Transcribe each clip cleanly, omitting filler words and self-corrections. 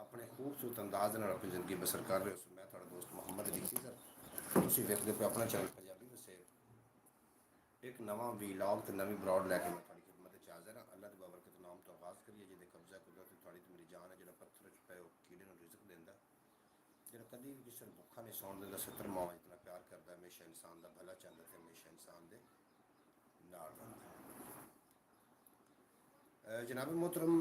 ਆਪਣੇ ਖੂਬਸੂਰਤ ਅੰਦਾਜ਼ ਦੇ ਨਾਲ ਆਪਣੀ ਜ਼ਿੰਦਗੀ ਬਸਰ ਕਰ ਰਹੇ ਹੋ। ਮੈਂ ਤੁਹਾਡਾ ਦੋਸਤ ਮੁਹੰਮਦ ਅਲੀਸੀ ਸਰ। ਤੁਸੀਂ ਵੇਖਦੇ ਪਏ ਆਪਣਾ ਚੈਨਲ ਪੰਜਾਬੀ ਵਸੇ। ਇੱਕ ਨਵਾਂ ਵੀਲੌਗ ਤੇ ਨਵੀਂ ਬਰੋਡ ਲੈ ਕੇ ਮੈਂ ਤੁਹਾਡੀ ਖਿਦਮਤ ਵਿੱਚ ਹਾਜ਼ਰ ਹਾਂ। ਅੱਲਾਹ ਦੇ ਬਾਬਰਕਤ ਨਾਮ ਤੋਂ ਆਗਾਜ਼ ਕਰੀਏ, ਜਿਹਦੇ ਕਬਜ਼ਾ ਕੁਦਰਤ ਤੁਹਾਡੀ ਤੇ ਮੇਰੀ ਜਾਨ ਹੈ। ਜਿਹੜਾ ਪੱਥਰ 'ਚ ਪਏ ਉਹ ਕੀੜੇ ਨੂੰ ਰਿਜ਼ਕ ਦਿੰਦਾ, ਜਿਹੜਾ ਕਦੀ ਵੀ ਕਿਸੇ ਨੂੰ ਭੁੱਖਾ ਨਹੀਂ ਸੌਣ ਦਿੰਦਾ, 70 ਮਾਵਾਂ ਜਿਤਨਾ ਪਿਆਰ ਕਰਦਾ, ਹਮੇਸ਼ਾ ਇਨਸਾਨ ਦਾ ਭਲਾ ਚਾਹੁੰਦਾ ਤੇ ਹਮੇਸ਼ਾ ਇਨਸਾਨ ਦੇ ਨਾਲ ਰਹਿੰਦਾ। ਜਨਾਬ ਮੁਹਤਰਮ,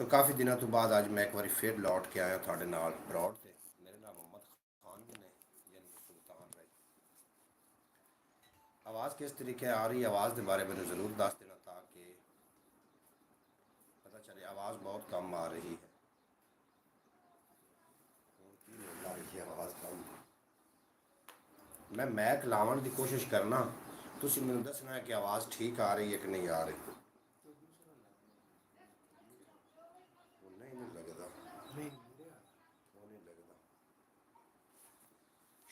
ਕਾਫੀ ਦਿਨਾਂ ਤੋਂ ਬਾਅਦ ਅੱਜ ਮੈਂ ਇੱਕ ਵਾਰੀ ਫਿਰ ਲੌਟ ਕੇ ਆਇਆ ਤੁਹਾਡੇ ਨਾਲ ਬਰੋਡ ਤੇ। ਮੇਰੇ ਨਾਲ ਮੁਹੰਮਦ ਖਾਨ ਵੀ ਨੇ, ਯਾਨੀ ਕਿ ਸੁਲਤਾਨ ਰਾਈ। आवाज़ किस तरीके आ रही है, आवाज़ के बारे में ज़रूर दस देना ताकि पता चले। आवाज़ बहुत कम आ रही है। आवाज़ कम, मैं मैक लावन की कोशिश करना, तुसी मैनूं दसना है कि आवाज़ ठीक आ रही है कि नहीं आ रही। नहीं लगता,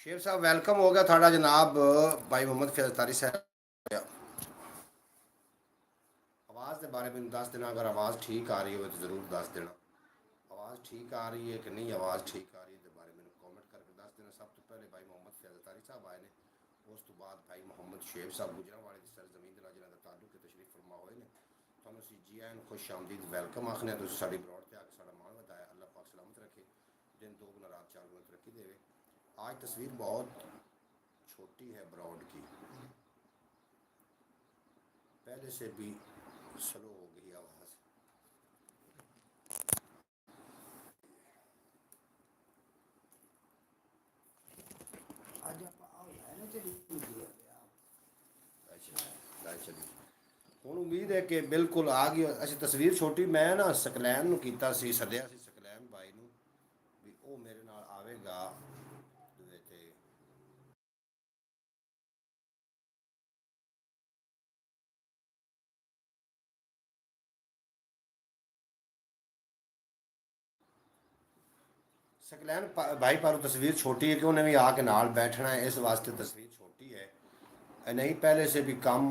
शेर साहब वेलकम हो गया थाड़ा जनाब भाई मोहम्मद फैज़ तारी साहब। आवाज़ के बारे में दस देना, अगर आवाज़ ठीक आ रही हो तो ज़रूर दस देना। आवाज़ ठीक आ रही है कि नहीं आवाज़ ठीक आ रही है, बारे में कमेंट करके दस देना। सब तो पहले भाई मोहम्मद फैज़ तारी साहब आए हैं, उस तो बाद भाई मोहम्मद शेब साहब गुजरांवाले की सरजमीन के जिन्हों का ताल्लुक है तशरीफ फरमा हुए हैं। तुहानूं असीं जी आयन खुश आमदीद वेलकम आखने। तुसीं साडी ब्रॉड ते आके साडा मान वधाया। अल्लाह पाक सलामत रखे, दिन दो गुना रात चार गुना तरक्की देवे। आज तस्वीर बहुत छोटी है ब्रॉड की, पहले से भी स्लो हो गई आवाज़। ਹੁਣ ਉਮੀਦ ਹੈ ਕਿ ਬਿਲਕੁਲ ਆ ਗਈ। ਅਸੀਂ ਤਸਵੀਰ ਛੋਟੀ, ਮੈਂ ਨਾ ਸਕਲੈਨ ਨੂੰ ਕੀਤਾ ਸੀ, ਸੱਦਿਆ ਸੀ ਸਕਲੈਨ ਬਾਈ ਨੂੰ ਵੀ ਉਹ ਮੇਰੇ ਨਾਲ ਆਵੇਗਾ ਤੇ ਸਕਲੈਨ भाई पर तस्वीर छोटी है कि उन्हें भी आके नाल बैठना है, इस वास्ते तस्वीर छोटी है। नहीं पहले से भी कम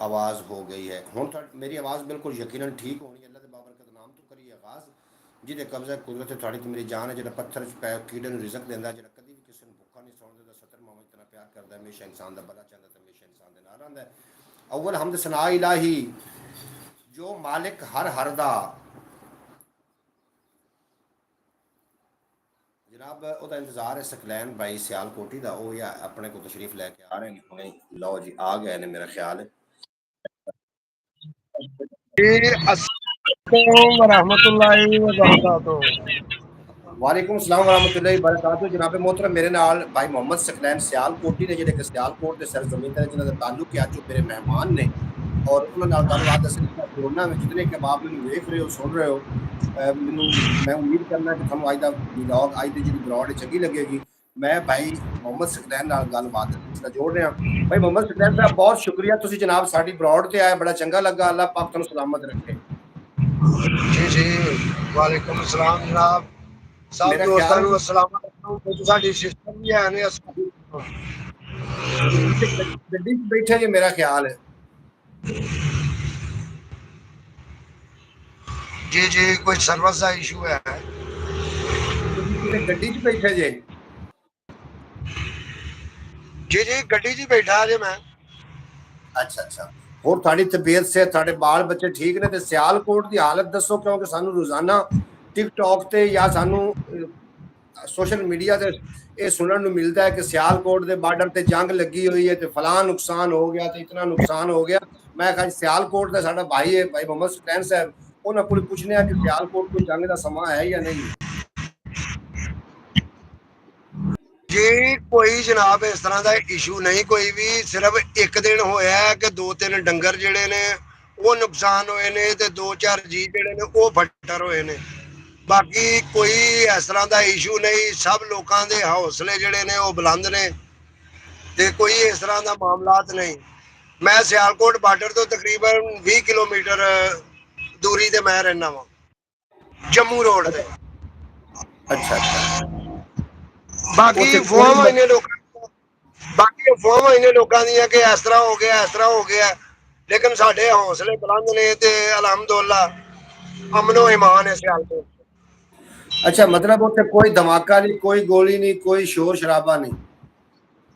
आवाज़ हो गई है। हूँ तो मेरी आवाज़ बिल्कुल यकीनन ठीक होनी है। अल्लाह के बाबरकत नाम तो करिए आगाज़, जिहदे कब्जा कुदरत थोड़ी तो मेरी जान है। जो पत्थर च पै कीड़े नूं रिज़क देंदा, जो कभी भी किसी को भुखा नहीं सौण देंदा, 70 मावां इतना प्यार करता, हमेशा इंसान का भला चाहता तो हमेशा इंसान के नाल रहिंदा है। अव्वल हमद सना इलाही जो मालिक हर हर दा। जनाब ਉਹਦਾ इंतजार है सकलैन भाई सियालकोटी का, वो या अपने को तशरीफ लैके आ रहे हैं हुणे। लो जी आ गए ने मेरा ख्याल है। वरहमतुल्लाहि वबरकातुहू। वालेकुम सलाम वरहमतुल्लाहि वबरकातुहू। जनाब मोहतरम मेरे नाल भाई मोहम्मद सकलैन सियालकोटी ने, जिहड़े कि सियालकोट के सरजमीन ते जिन्हां दा ताल्लुक है, अज वो मेरे मेहमान ने और उन्हां नाल गलबात असीं जोड़ना में। जितने कि आप मैनूं वेख रहे हो सुन रहे हो, मैनूं मैं उम्मीद करना कि तुहानूं अज दा व्लॉग, अज दी जिहड़ी ब्रॉड चंगी लगेगी। मैं भाई मोहम्मद सकलैन नाल गलबात दा सिलसिला जोड़ रहा। भाई मोहम्मद सकलैन साहब बहुत शुक्रिया, तुसीं जनाब साडी ब्रॉड ते आए, बड़ा चंगा लगा। अल्लाह पाक तुहानूं सलामत रखे। जी जी, वालेकुम सलाम जनाब। सब मेरा दोस्तों ख्याल को अस्सलाम वालेकुम। साडी सिस्टर भी है ने। गड्डी च बैठे जे मेरा ख्याल है। जी जी, कोई सर्विस का इशू है। गड्डी च बैठे जे? जी जी, गड्डी च बैठा जे मैं। अच्छा अच्छा, होर तुहाडी तबीयत से तुहाडे बाल बच्चे ठीक ने? ते सियालकोट की हालत दसो, क्योंकि सानू रोजाना टिकटॉक ते या सानू सोशल मीडिया ते ये सुनने को मिलता है कि सियालकोट के बार्डर ते जंग लगी हुई है, तो फलां नुकसान हो गया, तो इतना नुकसान हो गया। मैं कहा सियालकोट का साडा भाई है भाई मोहम्मद सकलैन साहब, उन्होंने को पूछने कि सियालकोट कोई जंग का समा है या नहीं। जी कोई जनाब इस तरह का इशू नहीं, कोई भी सिर्फ एक दिन होया है कि दो तीन डंगर जिहड़े ने वो नुकसान होए ने, ते दो चार जी जिहड़े ने वो फट्टर होए ने। बाकी कोई इस तरह का इशू नहीं, सब लोगों के हौसले जिहड़े ने वो बुलंद ने, ते कोई इस तरह का मामलात नहीं। मैं सियालकोट बार्डर तो तकरीबन 20 किलोमीटर दूरी ते मैं रहना वा, जम्मू रोड ते। अच्छा अच्छा, बाकी उत्थे कोई अफवाहां इन्हें लोग बाकी अफवाहां इन्हें लोगों दी कि इस तरह हो गया इस तरह हो गया, लेकिन साडे हौसले बुलंद ने ते अलहमदुल्ला अमनो ईमान है सियालकोट। ਅੱਛਾ, ਮਤਲਬ ਉੱਥੇ ਕੋਈ ਧਮਾਕਾ ਨਹੀਂ, ਕੋਈ ਗੋਲੀ ਨਹੀਂ, ਕੋਈ ਸ਼ੋਰ ਸ਼ਰਾਬਾ ਨਹੀਂ।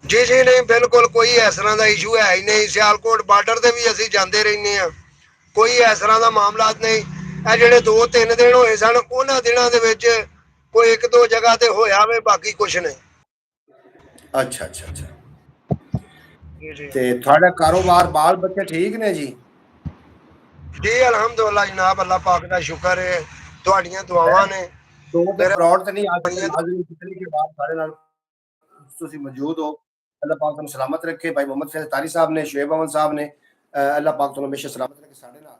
ਜੀ ਜੀ ਨਹੀਂ, ਬਿਲਕੁਲ ਕੋਈ ਇਸ ਤਰ੍ਹਾਂ ਦਾ ਇਸ਼ੂ ਹੈ ਹੀ ਨਹੀਂ। ਸਿਆਲਕੋਟ ਬਾਰਡਰ ਤੇ ਵੀ ਅਸੀਂ ਜਾਂਦੇ ਰਹਿੰਦੇ ਆ, ਕੋਈ ਇਸ ਤਰ੍ਹਾਂ ਦਾ ਮਾਮਲਾ ਨਹੀਂ। ਇਹ ਜਿਹੜੇ 2-3 ਦਿਨ ਹੋਏ ਸਨ, ਉਹਨਾਂ ਦਿਨਾਂ ਦੇ ਵਿੱਚ ਕੋਈ 1-2 ਜਗ੍ਹਾ ਤੇ ਹੋਇਆ ਵੇ, ਬਾਕੀ ਕੁਛ ਨਹੀਂ। ਅੱਛਾ ਅੱਛਾ ਅੱਛਾ। ਜੀ ਜੀ ਤੇ ਤੁਹਾਡਾ ਕਾਰੋਬਾਰ, ਬਾਲ ਬੱਚੇ ਠੀਕ ਨੇ ਜੀ? ਜੀ ਅਲਹਮਦੁਲਿਲਾ ਜਨਾਬ, ਅੱਲਾਹ ਪਾਕ ਦਾ ਸ਼ੁਕਰ ਹੈ, ਤੁਹਾਡੀਆਂ ਦੁਆਵਾਂ ਨੇ। तो फिर मेरे फ्रॉड तो नहीं आज तक बढ़िया नाज़रीन जितने के बाद सारे नाल ਤੁਸੀਂ ਮੌਜੂਦ ਹੋ। ਅੱਲਾਹ ਪਾਕ ਤੁਹਾਨੂੰ ਸਲਾਮਤ ਰੱਖੇ। ਭਾਈ ਮੁਹੰਮਦ ਫੈਜ਼ ਤਾਰੀ ਸਾਹਿਬ ਨੇ, ਸ਼ੁएब अहमद ਸਾਹਿਬ ਨੇ, ਅੱਲਾਹ ਪਾਕ ਤੁਹਾਨੂੰ ਹਮੇਸ਼ਾ ਸਲਾਮਤ ਰੱਖੇ ਸਾਡੇ ਨਾਲ।